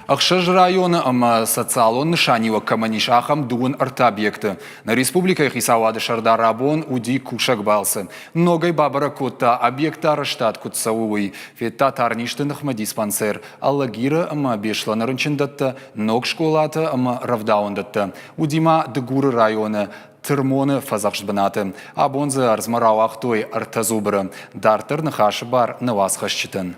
Ахшаж районы социалон нышанива каманишахам дуын арта объекты. На республика Хисавады Шардар Рабон уди кушак балсы. Многой бабара кутта объекта раштат кутсауи. Фетта тарништынах диспансер. Аллагира бешла нарынчындатта, ног школата равдаундатта. Удима дегуры районы. Тырмоны фазахшбанаты. Абонзы арзмарауах той артазубры. Дартыр нахашы бар навасхашчытын.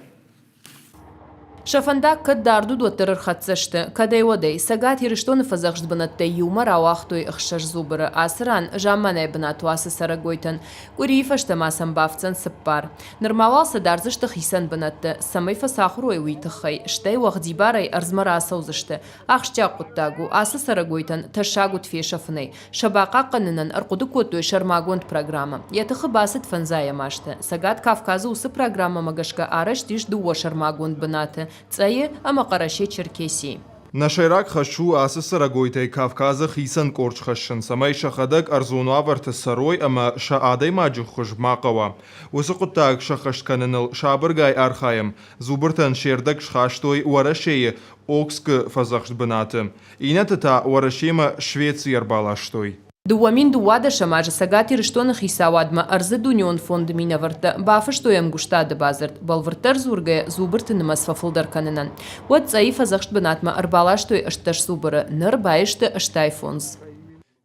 Шафанда каддарду доттер рхатсашты. Кадай водей. Сагат ирыштон фазахшбанатта юмар ауахтой ихшаш зубры. Асран жамманай бнату асы сарагойтан. Курифашта масан бафцан сыппар. Нормавалса дарзышты хисан бнатты. Самай фасахруй уйтыхай. Штай вахдибарай арзмара асаузышты. Ахшча куттагу асы сарагойтан ташагут фешафнай. Шабака канынан аркуду котой шармагонт программа. Ятыхы басыт фанзая машты. Сагат Кавказу усы программа магашка араш тиш дуа шармагонт бнаты. Цае амақараше Черкесии. Нашайрак хашу асы сарагойтай Кавказа хисан корч хашын. Самай шахадак арзуну аварты сарой ама шаадай маджу хуш мақава. Усы құттаг шахашканыныл шабыргай архаем. Зубыртан шердак шхаштой уарашее окск фазахш бынаты. Инатыта уарашема Швеция балаштой. Дуамин дуада шамажа сагати рыштона хисавадма арзы дунион фонд минаварта бафаштоям гуштады базарт балвартар зургая зубыртыны масфафылдар канынан. Вот цаифа захштбанатма арбалаштой ашташ зубыры ныр байышты аштай фонз.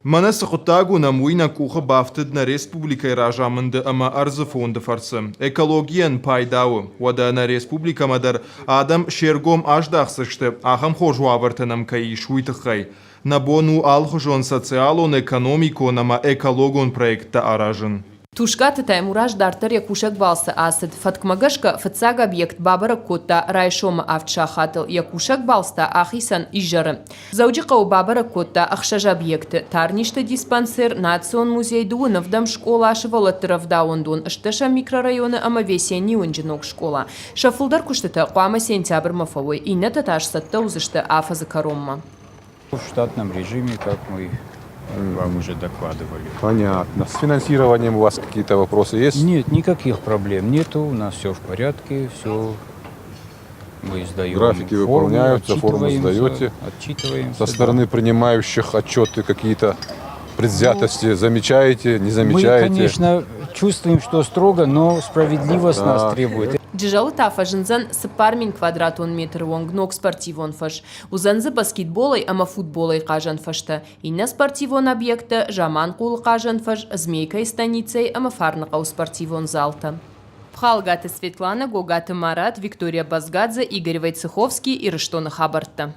Манасы құттагу намуйна куха бафтыд на республикай ражамынды ама арзы фонды фарсы. Экологиян пайдауы. Вада на республика мадар адам шергом аждақсышты. Ахам хожу авартынам каи шуйтықай. На бону алхужон социалон экономикон ама экологон проекта аражын. Тушкаты таймураж дартар якушак балса асад. Фаткмагашка фацаг объект бабара котта райшома автшахатыл якушак балста ахисан ижары. Зауджикау бабара котта ахшаж объекты. Тарништа диспансер, национ музей дуыновдам школа ашывалаттыравдаундун. Шташа микрорайоны ама весенний унжинок школа. Шафулдар куштата қуама сентябрь мафовой. И нетаташ сатта узышты афазы коромма. В штатном режиме, как мы вам уже докладывали. Понятно. С финансированием у вас какие-то вопросы есть? Нет, никаких проблем нету, у нас все в порядке, все мы сдаем. Графики выполняются, форму сдаете. Отчитываемся. Со стороны принимающих отчеты какие-то предвзятости замечаете, не замечаете? Мы, конечно, чувствуем, что строго, но справедливость нас требует. Джижалы тафажынзан сыпармин квадратон метр вонгнок спортивон фаш. Узанзы баскетболай ама футболай кажан фашта. Инна спортивон объекта жаман кул кажан фаш, змейкай станицей ама фарнакау спортивон залта. Пхалгаты Светлана, Гогаты Марат, Виктория Базгадзе, Игорь Войцеховский и Рыштона Хабарта.